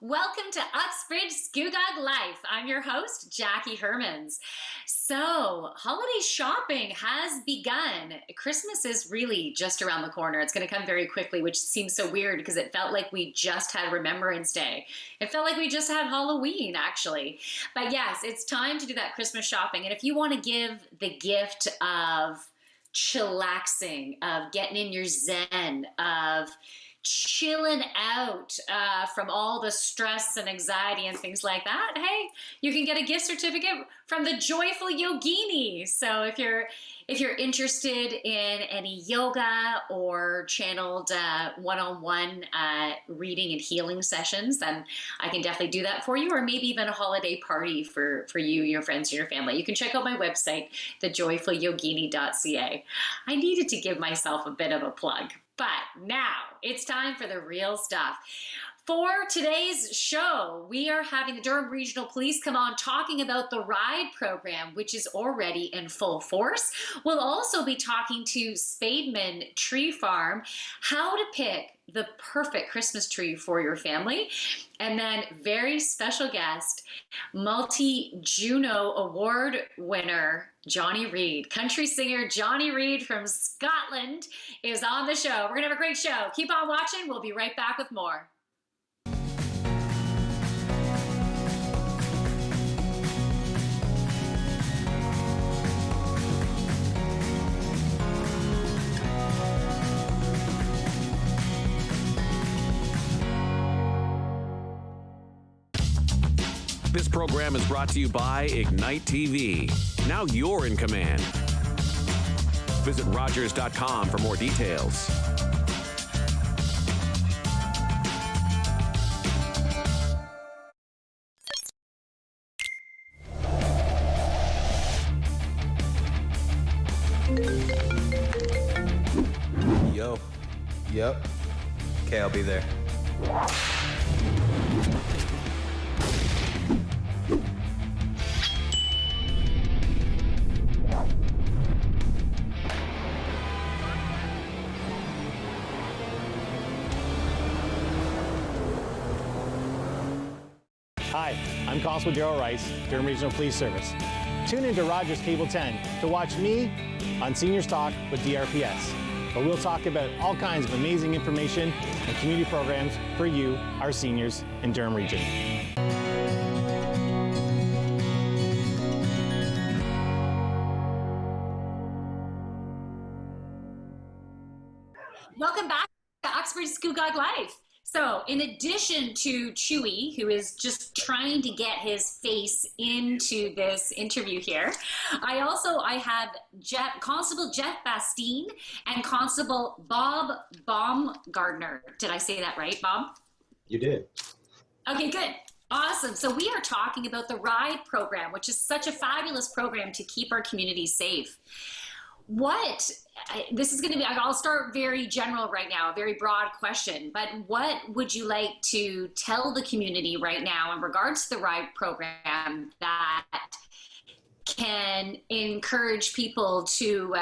Welcome to Uxbridge Scugog Life. I'm your host, Jackie Hermans. So, holiday shopping has begun. Christmas is really just around the corner. It's going to come very quickly, which seems so weird because it felt like we just had Remembrance Day. It felt like we just had Halloween, actually. But yes, it's time to do that Christmas shopping. And if you want to give the gift of chillaxing, of getting in your zen, of chilling out from all the stress and anxiety and things like that, hey, you can get a gift certificate from the Joyful Yogini. So if you're interested in any yoga or channeled one-on-one reading and healing sessions, then I can definitely do that for you, or maybe even a holiday party for you, your friends, and your family. You can check out my website, thejoyfulyogini.ca. I needed to give myself a bit of a plug. But now it's time for the real stuff. For today's show, we are having the Durham Regional Police come on talking about the RIDE program, which is already in full force. We'll also be talking to Spademan Tree Farm, how to pick the perfect Christmas tree for your family. And then very special guest, multi-Juno Award winner, Johnny Reid. Country singer Johnny Reid from Scotland is on the show. We're gonna have a great show. Keep on watching. We'll be right back with more. This program is brought to you by Ignite TV. Now you're in command. Visit Rogers.com for more details. Yo. Yep. Okay, I'll be there. Hi, I'm Constable Darrell Rice, Durham Regional Police Service. Tune into Rogers Cable 10 to watch me on Seniors Talk with DRPS, where we'll talk about all kinds of amazing information and community programs for you, our seniors in Durham Region. Welcome back to Uxbridge Scugog Life. So in addition to Chewy, who is just trying to get his face into this interview here, I have Constable Jeff Bastine and Constable Bob Baumgardner. Did I say that right, Bob? You did. Okay, good. Awesome. So we are talking about the RIDE program, which is such a fabulous program to keep our community safe. This is going to be, I'll start very general right now, a very broad question, but what would you like to tell the community right now in regards to the RIDE program that can encourage people to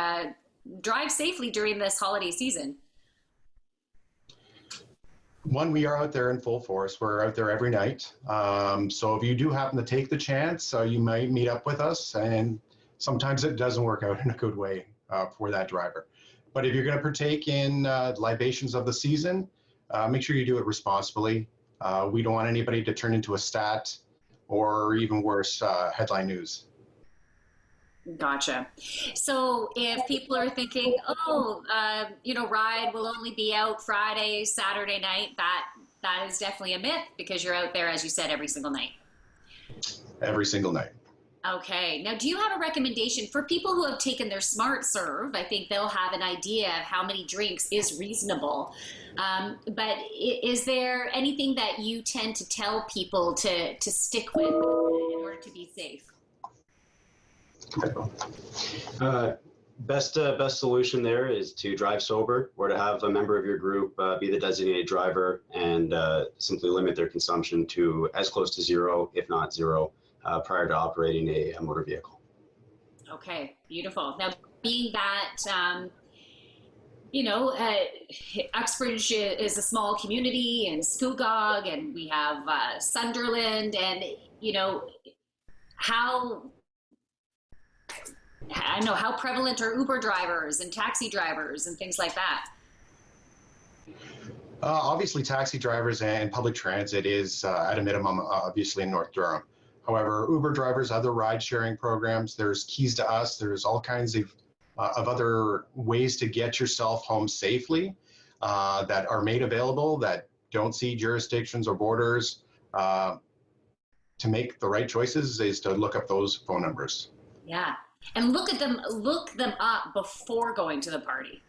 drive safely during this holiday season? One, we are out there in full force. We're out there every night. So if you do happen to take the chance, you might meet up with us, and sometimes it doesn't work out in a good way for that driver. But if you're going to partake in libations of the season, make sure you do it responsibly. We don't want anybody to turn into a stat or even worse, headline news. Gotcha. So if people are thinking, RIDE will only be out Friday, Saturday night, that is definitely a myth because you're out there, as you said, every single night. Every single night. Okay. Now, do you have a recommendation for people who have taken their Smart Serve? I think they'll have an idea of how many drinks is reasonable. But is there anything that you tend to tell people to stick with in order to be safe? Best solution there is to drive sober, or to have a member of your group be the designated driver and simply limit their consumption to as close to zero, if not zero, prior to operating a motor vehicle. Okay, beautiful. Now, being that Uxbridge is a small community, and Scugog, and we have Sunderland, and how I don't know how prevalent are Uber drivers and taxi drivers and things like that. Obviously, taxi drivers and public transit is at a minimum, obviously, in North Durham. However, Uber drivers, other ride-sharing programs, there's Keys to Us, there's all kinds of other ways to get yourself home safely that are made available that don't see jurisdictions or borders. To make the right choices is to look up those phone numbers. Yeah, and look them up before going to the party.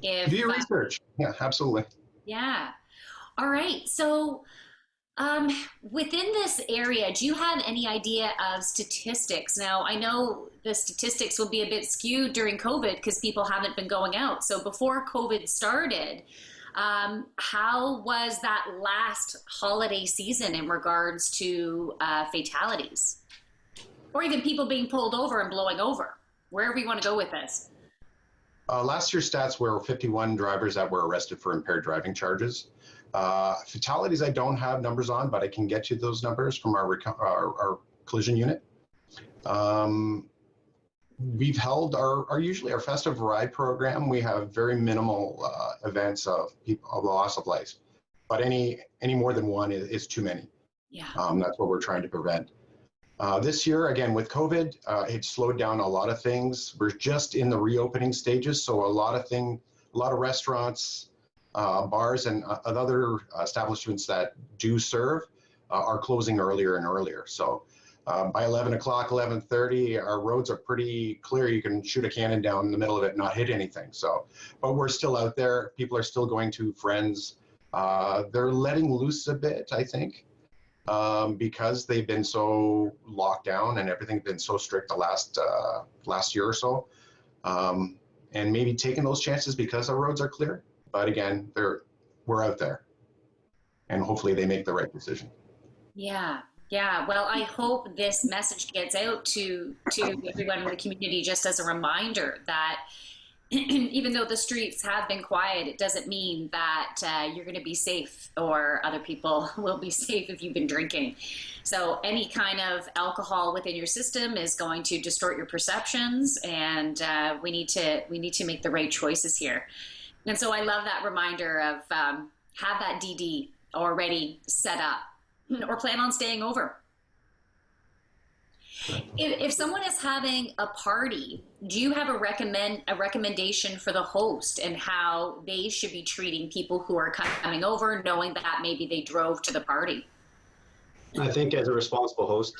Do your research. Yeah, absolutely. Yeah. All right. So within this area, do you have any idea of statistics? Now, I know the statistics will be a bit skewed during COVID because people haven't been going out. So before COVID started, how was that last holiday season in regards to fatalities? Or even people being pulled over and blowing over? Wherever you want to go with this. Last year's stats were 51 drivers that were arrested for impaired driving charges. Fatalities I don't have numbers on, but I can get you those numbers from our collision unit. We've held usually our festive ride program. We have very minimal events of loss of life, but any more than one is too many. Yeah. That's what we're trying to prevent. This year, again, with COVID, it slowed down a lot of things. We're just in the reopening stages, so a lot of restaurants, bars, and other establishments that do serve are closing earlier and earlier. So by 11 o'clock, 11:30, our roads are pretty clear. You can shoot a cannon down the middle of it and not hit anything. So, but we're still out there. People are still going to friends. They're letting loose a bit, I think. Because they've been so locked down and everything's been so strict the last year or so, and maybe taking those chances because our roads are clear. But again, we're out there, and hopefully they make the right decision. Yeah. Well, I hope this message gets out to everyone in the community, just as a reminder that even though the streets have been quiet, it doesn't mean that you're going to be safe or other people will be safe if you've been drinking. So any kind of alcohol within your system is going to distort your perceptions, and we need to make the right choices here. And so I love that reminder of have that DD already set up or plan on staying over. If someone is having a party, do you have a recommendation for the host and how they should be treating people who are coming over, knowing that maybe they drove to the party? I think as a responsible host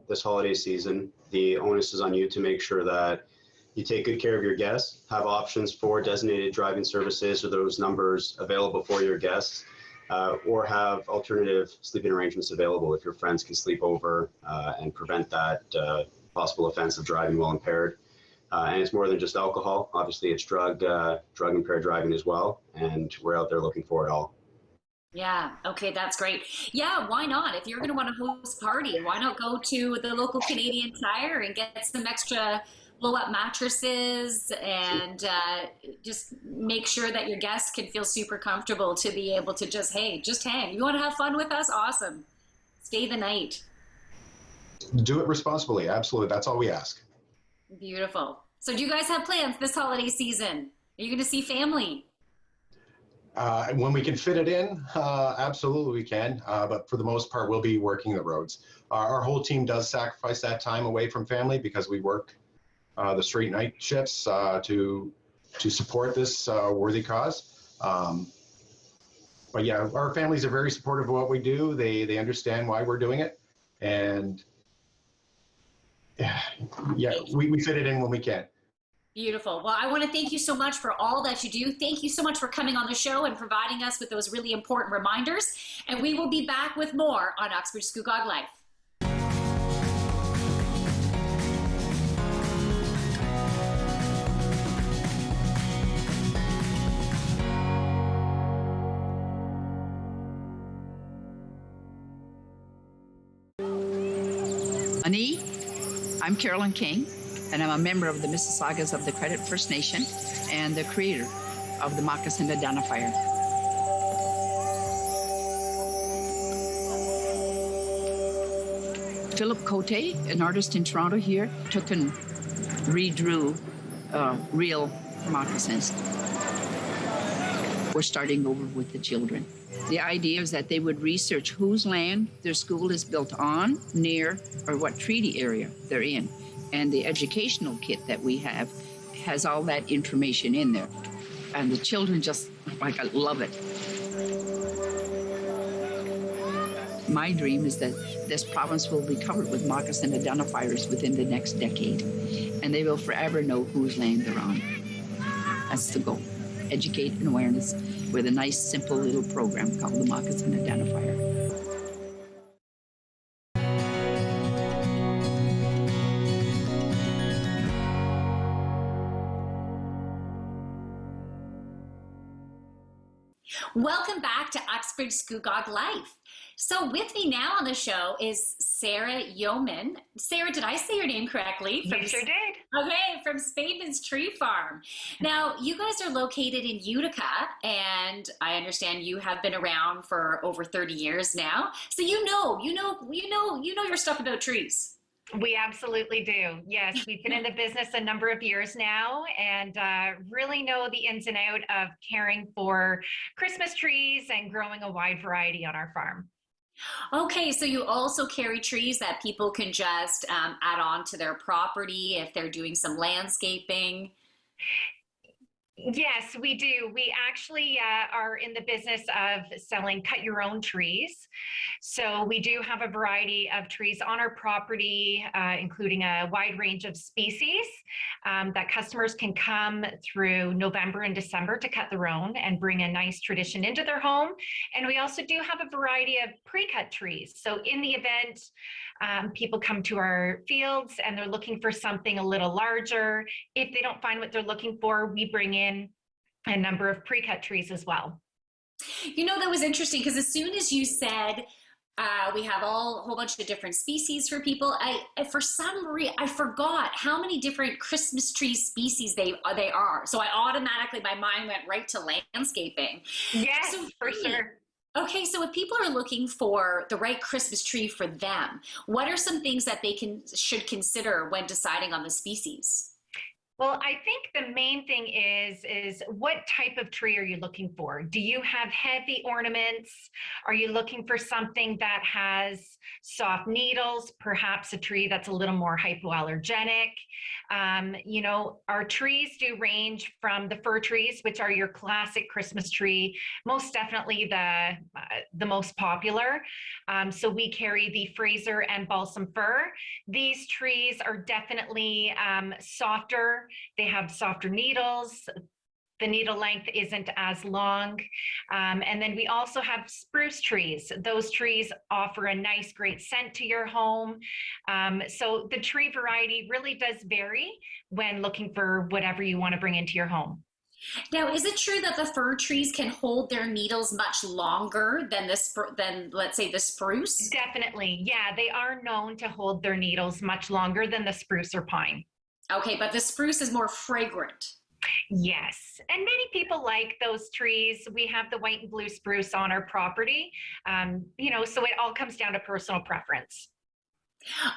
this holiday season, the onus is on you to make sure that you take good care of your guests, have options for designated driving services or those numbers available for your guests. Or have alternative sleeping arrangements available if your friends can sleep over and prevent that possible offense of driving while impaired. And it's more than just alcohol. Obviously, it's drug impaired driving as well. And we're out there looking for it all. Yeah. Okay. That's great. Yeah. Why not? If you're going to want to host a party, why not go to the local Canadian Tire and get some extra blow-up mattresses and just make sure that your guests can feel super comfortable to be able to just hang. You want to have fun with us? Awesome. Stay the night. Do it responsibly. Absolutely. That's all we ask. Beautiful. So do you guys have plans this holiday season? Are you going to see family? When we can fit it in, absolutely we can. But for the most part, we'll be working the roads. Our whole team does sacrifice that time away from family because we work the straight night shifts to support this worthy cause. But yeah, our families are very supportive of what we do. They understand why we're doing it. And yeah, we fit it in when we can. Beautiful. Well, I want to thank you so much for all that you do. Thank you so much for coming on the show and providing us with those really important reminders. And we will be back with more on Uxbridge Scugog Life. I'm Carolyn King, and I'm a member of the Mississaugas of the Credit First Nation and the creator of the moccasin identifier. Philip Cote, an artist in Toronto here, took and redrew real moccasins. We're starting over with the children. The idea is that they would research whose land their school is built on, near, or what treaty area they're in. And the educational kit that we have has all that information in there. And the children just, like, I love it. My dream is that this province will be covered with moccasin identifiers within the next decade, and they will forever know whose land they're on. That's the goal. Educate and awareness with a nice, simple little program called the Moccasin Identifier. Welcome back to Uxbridge Scugog Life. So with me now on the show is Sarah Yeoman. Sarah, did I say your name correctly? You sure did. Okay, from Spademan's Tree Farm. Now, you guys are located in Utica, and I understand you have been around for over 30 years now. So you know your stuff about trees. We absolutely do. Yes, we've been in the business a number of years now and really know the ins and out of caring for Christmas trees and growing a wide variety on our farm. Okay, so you also carry trees that people can just add on to their property if they're doing some landscaping. Yes, we do. We actually are in the business of selling cut your own trees. So we do have a variety of trees on our property, including a wide range of species that customers can come through November and December to cut their own and bring a nice tradition into their home. And we also do have a variety of pre-cut trees. So in the event people come to our fields and they're looking for something a little larger, if they don't find what they're looking for, we bring in a number of pre-cut trees as well. You know, that was interesting because as soon as you said we have a whole bunch of different species for people, for some reason I forgot how many different Christmas tree species they are. So I automatically, my mind went right to landscaping. Yes, so, for sure. Okay, so if people are looking for the right Christmas tree for them, what are some things that they should consider when deciding on the species? Well, I think the main thing is what type of tree are you looking for? Do you have heavy ornaments? Are you looking for something that has soft needles, perhaps a tree that's a little more hypoallergenic? You know, our trees do range from the fir trees, which are your classic Christmas tree, most definitely the most popular. So we carry the Fraser and balsam fir. These trees are definitely softer. They have softer needles. The needle length isn't as long. And then we also have spruce trees. Those trees offer a nice, great scent to your home. So the tree variety really does vary when looking for whatever you want to bring into your home. Now, is it true that the fir trees can hold their needles much longer than let's say the spruce? Definitely. Yeah, they are known to hold their needles much longer than the spruce or pine. Okay, but the spruce is more fragrant. Yes, and many people like those trees. We have the white and blue spruce on our property, you know, so it all comes down to personal preference.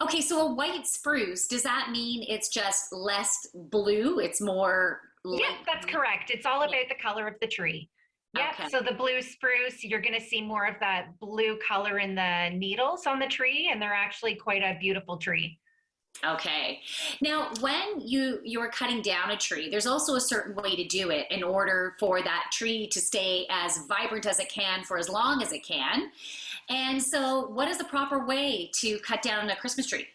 Okay, so a white spruce, does that mean it's just less blue? It's more light? Yeah, that's correct. It's all about the color of the tree. Yep, Okay. so the blue spruce, you're going to see more of that blue color in the needles on the tree, and they're actually quite a beautiful tree. Okay. Now, when you're cutting down a tree, there's also a certain way to do it in order for that tree to stay as vibrant as it can for as long as it can. And so what is the proper way to cut down a Christmas tree?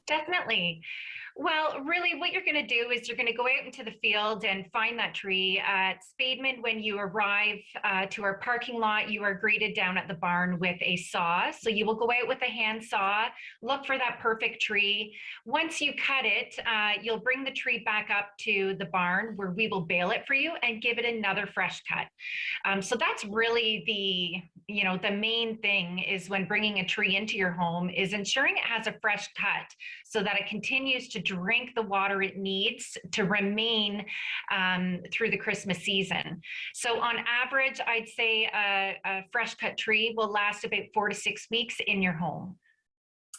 Definitely. Well, really what you're going to do is you're going to go out into the field and find that tree. At Spademan, when you arrive to our parking lot, you are greeted down at the barn with a saw. So you will go out with a hand saw, look for that perfect tree. Once you cut it, you'll bring the tree back up to the barn where we will bale it for you and give it another fresh cut. So that's really the main thing is when bringing a tree into your home is ensuring it has a fresh cut so that it continues to drink the water it needs to remain through the Christmas season. So on average, I'd say a fresh cut tree will last about 4 to 6 weeks in your home.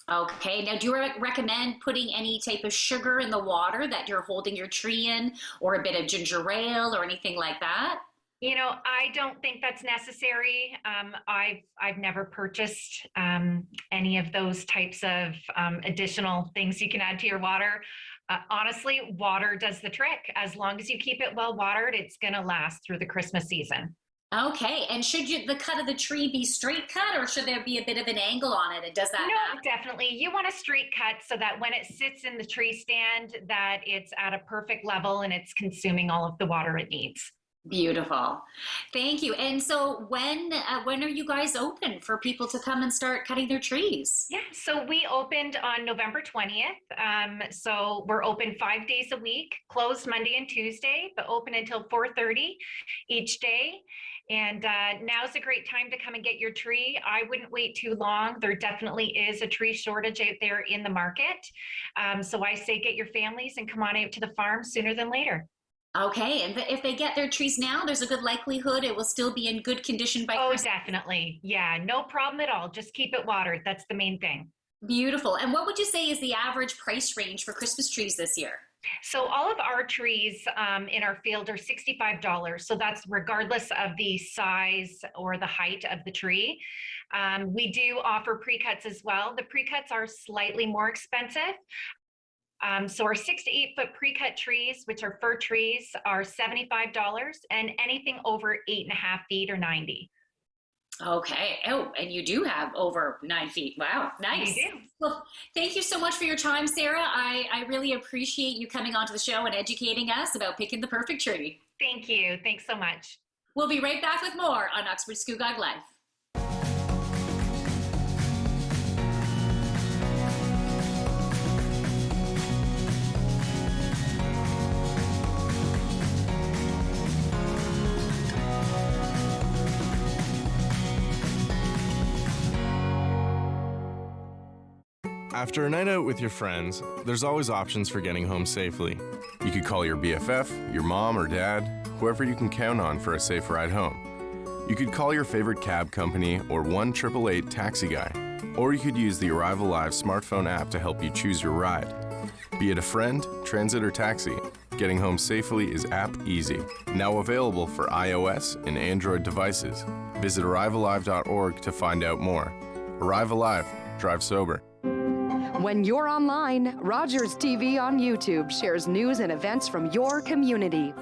Okay, now do you recommend putting any type of sugar in the water that you're holding your tree in, or a bit of ginger ale or anything like that? You know, I don't think that's necessary. I've never purchased any of those types of additional things you can add to your water. Honestly, water does the trick. As long as you keep it well watered, it's going to last through the Christmas season. Okay, and should the cut of the tree be straight cut, or should there be a bit of an angle on it? And does that No, definitely. You want a straight cut so that when it sits in the tree stand, that it's at a perfect level and it's consuming all of the water it needs. Beautiful. Thank you. And so when are you guys open for people to come and start cutting their trees? Yeah, so we opened on November 20th. So we're open 5 days a week, closed Monday and Tuesday, but open until 4:30 each day. And now's a great time to come and get your tree. I wouldn't wait too long. There definitely is a tree shortage out there in the market. So I say get your families and come on out to the farm sooner than later. Okay, and if they get their trees now, there's a good likelihood it will still be in good condition by Christmas? Definitely. Yeah, no problem at all. Just keep it watered. That's the main thing. Beautiful. And what would you say is the average price range for Christmas trees this year? So all of our trees in our field are $65. So that's regardless of the size or the height of the tree. We do offer pre-cuts as well. The pre-cuts are slightly more expensive. So our 6 to 8 foot pre-cut trees, which are fir trees, are $75, and anything over 8.5 feet or 90. Okay. Oh, and you do have over 9 feet. Wow. Nice. We do. Well, thank you so much for your time, Sarah. I really appreciate you coming onto the show and educating us about picking the perfect tree. Thank you. Thanks so much. We'll be right back with more on Uxbridge Scugog Life. After a night out with your friends, there's always options for getting home safely. You could call your BFF, your mom or dad, whoever you can count on for a safe ride home. You could call your favorite cab company or 1-888 taxi guy. Or you could use the Arrive Alive smartphone app to help you choose your ride. Be it a friend, transit, or taxi, getting home safely is app easy. Now available for iOS and Android devices. Visit arrivealive.org to find out more. Arrive Alive, drive sober. When you're online, Rogers TV on YouTube shares news and events from your community.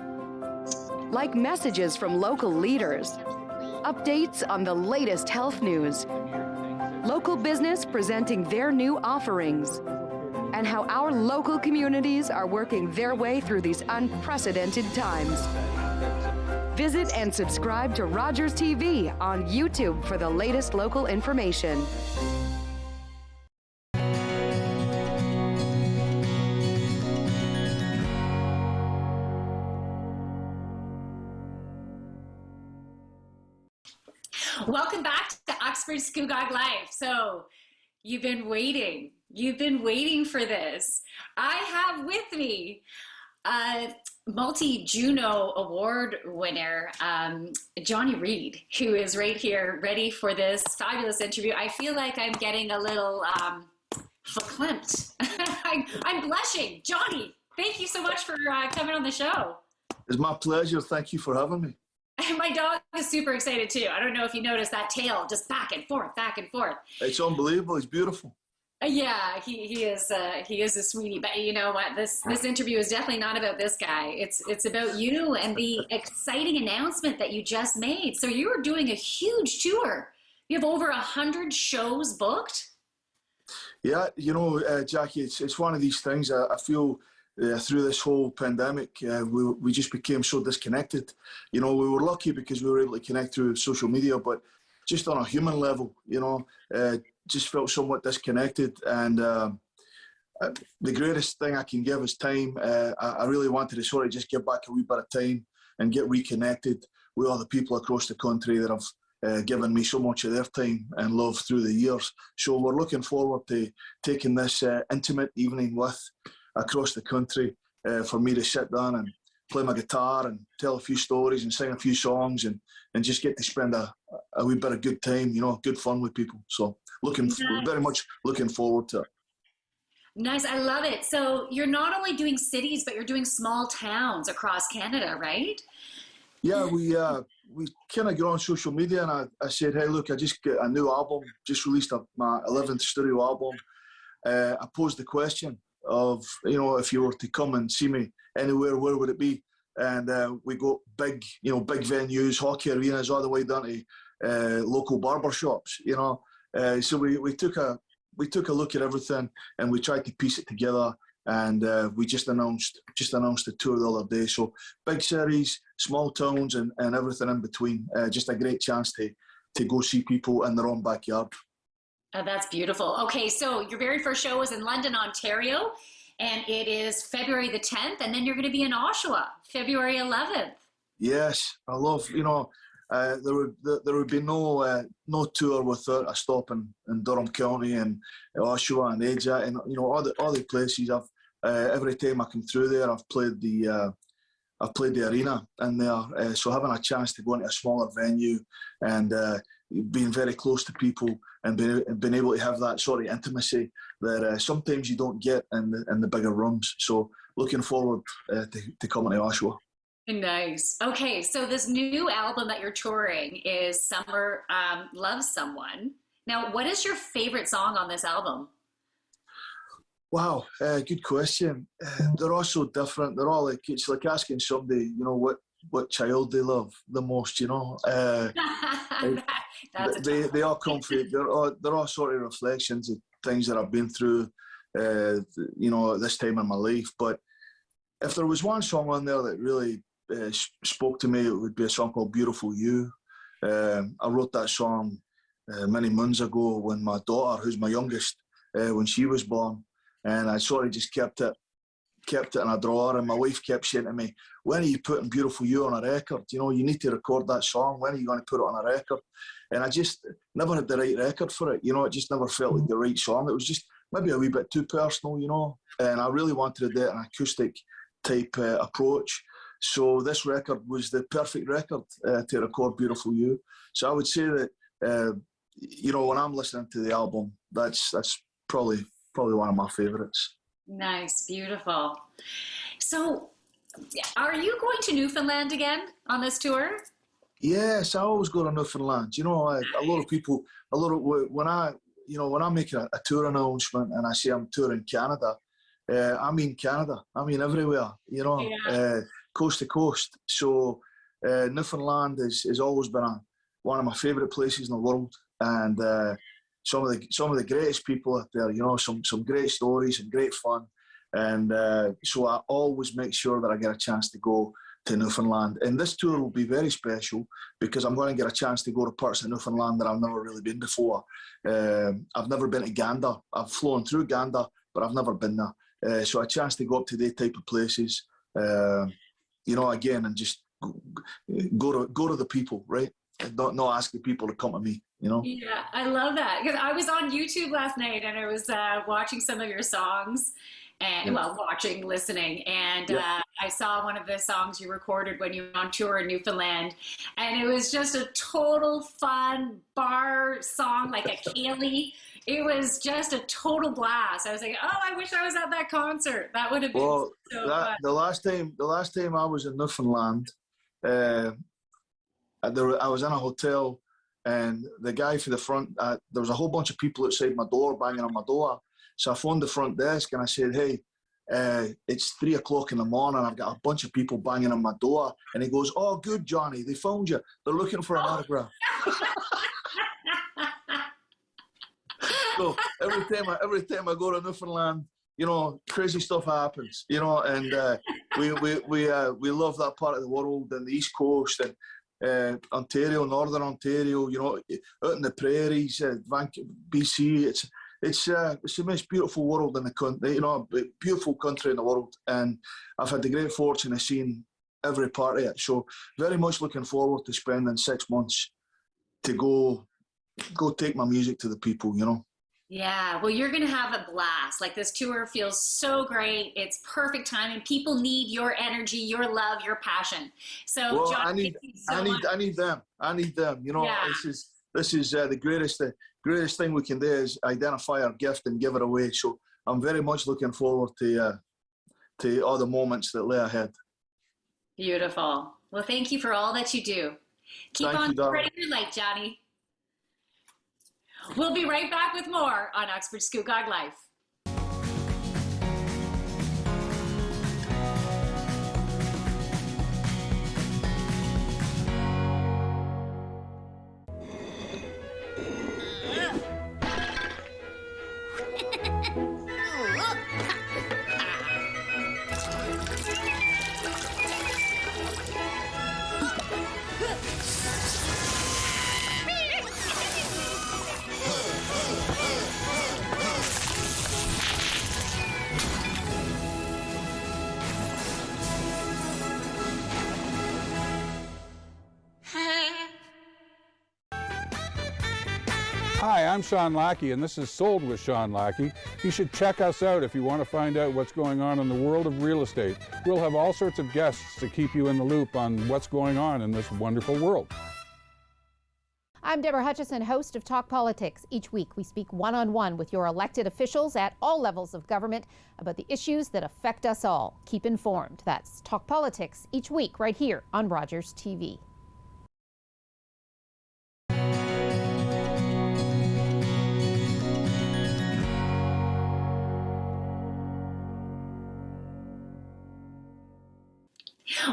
Like messages from local leaders, updates on the latest health news, local business presenting their new offerings, and how our local communities are working their way through these unprecedented times. Visit and subscribe to Rogers TV on YouTube for the latest local information. Welcome back to Uxbridge Scugog Life. So you've been waiting for this. I have with me multi-Juno Award winner, Johnny Reed, who is right here ready for this fabulous interview. I feel like I'm getting a little verklempt. I'm blushing. Johnny, thank you so much for coming on the show. It's my pleasure. Thank you for having me. And my dog is super excited too. I don't know if you noticed that tail just back and forth, back and forth. It's unbelievable. It's beautiful. Yeah, he is a sweetie. But you know what? This interview is definitely not about this guy. It's about you and the exciting announcement that you just made. So you are doing a huge tour. You have over 100 shows booked. Yeah, you know, Jackie, it's one of these things. I feel through this whole pandemic, we just became so disconnected. You know, we were lucky because we were able to connect through social media, but just on a human level, you know, just felt somewhat disconnected. And the greatest thing I can give is time. I really wanted to sort of just give back a wee bit of time and get reconnected with all the people across the country that have given me so much of their time and love through the years. So we're looking forward to taking this intimate evening with across the country for me to sit down and play my guitar and tell a few stories and sing a few songs and just get to spend a wee bit of good time, good fun with people. So very much looking forward to it. Nice. I love it. So you're not only doing cities, but you're doing small towns across Canada, right? Yeah, we kind of got on social media and I said, hey, look, I just got a new album, just released my 11th studio album. I posed the question of, if you were to come and see me anywhere, where would it be? And we got big venues, hockey arenas, all the way down to local barber shops, So we took a look at everything and we tried to piece it together. And we just announced the tour the other day. So big cities, small towns, and everything in between. Just a great chance to go see people in their own backyard. Oh, that's beautiful. Okay, so your very first show was in London, Ontario, and it is February the 10th, and then you're going to be in Oshawa, February 11th. Yes, I love, there would be no tour without a stop in Durham County and Oshawa and Asia and all the places. Every time I come through there, I've played the arena in there. So having a chance to go into a smaller venue and being very close to people and being able to have that sort of intimacy that sometimes you don't get in the bigger rooms. So looking forward to coming to Oshawa. Nice. Okay, so this new album that you're touring is Summer Loves Someone. Now, what is your favorite song on this album? Wow, good question. They're all so different. They're all it's like asking somebody, what child they love the most. They all come from. They're all sort of reflections of things that I've been through, at this time in my life. But if there was one song on there that really spoke to me, it would be a song called "Beautiful You." I wrote that song many moons ago when my daughter, who's my youngest, when she was born. And I sort of just kept it in a drawer. And my wife kept saying to me, when are you putting Beautiful You on a record? You need to record that song. When are you going to put it on a record? And I just never had the right record for it. It just never felt like the right song. It was just maybe a wee bit too personal, And I really wanted to do an acoustic type approach. So this record was the perfect record to record Beautiful You. So I would say that, when I'm listening to the album, that's probably one of my favorites. Nice, beautiful. So, are you going to Newfoundland again on this tour? Yes, I always go to Newfoundland. A lot of people, when I make a tour announcement and I say I'm touring Canada, I mean Canada. I mean everywhere. Coast to coast. So Newfoundland has always been one of my favourite places in the world, and some of the greatest people out there, some great stories and great fun. And so I always make sure that I get a chance to go to Newfoundland. And this tour will be very special because I'm going to get a chance to go to parts of Newfoundland that I've never really been before. I've never been to Gander. I've flown through Gander, but I've never been there. So a chance to go up to these type of places, again, and just go to the people, right? And not ask the people to come to me. Yeah, I love that because I was on YouTube last night and I was watching some of your songs and listening, and I saw one of the songs you recorded when you were on tour in Newfoundland, and it was just a total fun bar song, like a Kaylee. It was just a total blast. I was like, oh, I wish I was at that concert. That would have been so fun. The last time I was in Newfoundland, I was in a hotel. And the guy for the front, there was a whole bunch of people outside my door banging on my door. So I phoned the front desk and I said, hey, it's 3 o'clock in the morning. I've got a bunch of people banging on my door. And he goes, oh, good, Johnny. They found you. They're looking for an autograph. So every time I go to Newfoundland, crazy stuff happens, and we love that part of the world and the East Coast and Ontario, Northern Ontario, out in the prairies, BC. It's the most beautiful world in the country, beautiful country in the world, and I've had the great fortune of seeing every part of it. So very much looking forward to spending 6 months to go take my music to the people. Yeah, well, you're going to have a blast. Like, this tour feels so great. It's perfect timing. People need your energy, your love, your passion. So, Well, John, I need them. I need them. You know, Yeah. this is the greatest thing we can do is identify our gift and give it away. So I'm very much looking forward to all the moments that lay ahead. Beautiful. Well, thank you for all that you do. Keep Thank on you, darling. spreading your light, Johnny. We'll be right back with more on Uxbridge Scugog Life. Hi, I'm Sean Lackey, and this is Sold with Sean Lackey. You should check us out if you want to find out what's going on in the world of real estate. We'll have all sorts of guests to keep you in the loop on what's going on in this wonderful world. I'm Deborah Hutchison, host of Talk Politics. Each week, we speak one-on-one with your elected officials at all levels of government about the issues that affect us all. Keep informed. That's Talk Politics each week right here on Rogers TV.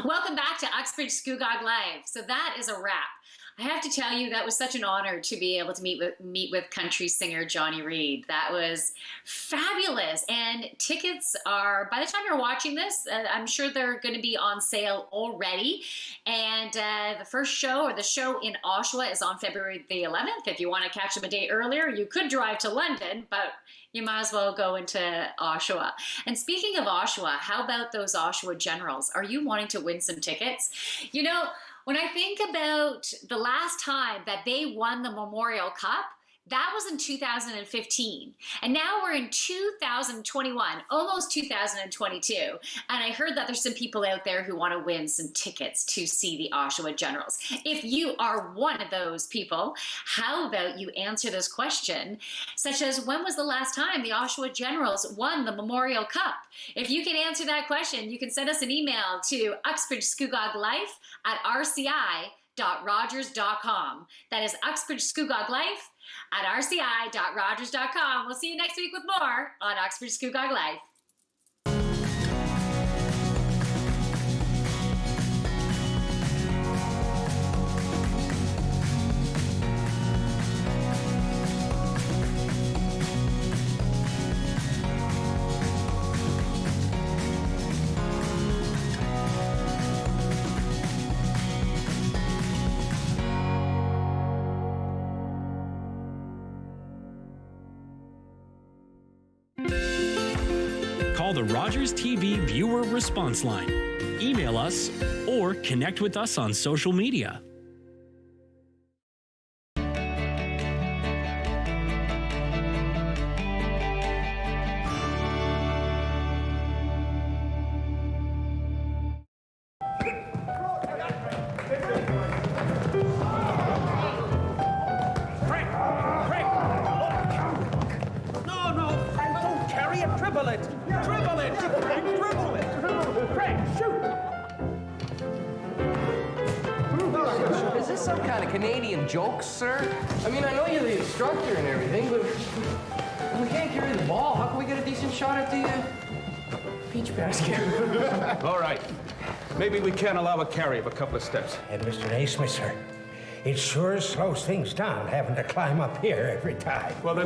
Welcome back to Uxbridge Scugog Live. So that is a wrap. I have to tell you, that was such an honor to be able to meet with country singer Johnny Reid. That was fabulous. And tickets are, by the time you're watching this, I'm sure they're going to be on sale already. And the first show, or the show in Oshawa, is on February the 11th. If you want to catch them a day earlier, you could drive to London, but you might as well go into Oshawa. And speaking of Oshawa, how about those Oshawa Generals? Are you wanting to win some tickets? You know, when I think about the last time that they won the Memorial Cup, that was in 2015. And now we're in 2021, almost 2022. And I heard that there's some people out there who want to win some tickets to see the Oshawa Generals. If you are one of those people, how about you answer this question, such as, when was the last time the Oshawa Generals won the Memorial Cup? If you can answer that question, you can send us an email to uxbridgescugoglife@rci.rogers.com. That is Uxbridge Scugog Life at rci.rogers.com. We'll see you next week with more on Uxbridge Scugog Life. Call the Rogers TV viewer response line, email us, or connect with us on social media. Is this some kind of Canadian joke, sir? I mean, I know you're the instructor and everything, but we can't carry the ball. How can we get a decent shot at the peach basket? All right. Maybe we can allow a carry of a couple of steps. And Mr. Naismith, sir, it sure slows things down having to climb up here every time. Well, then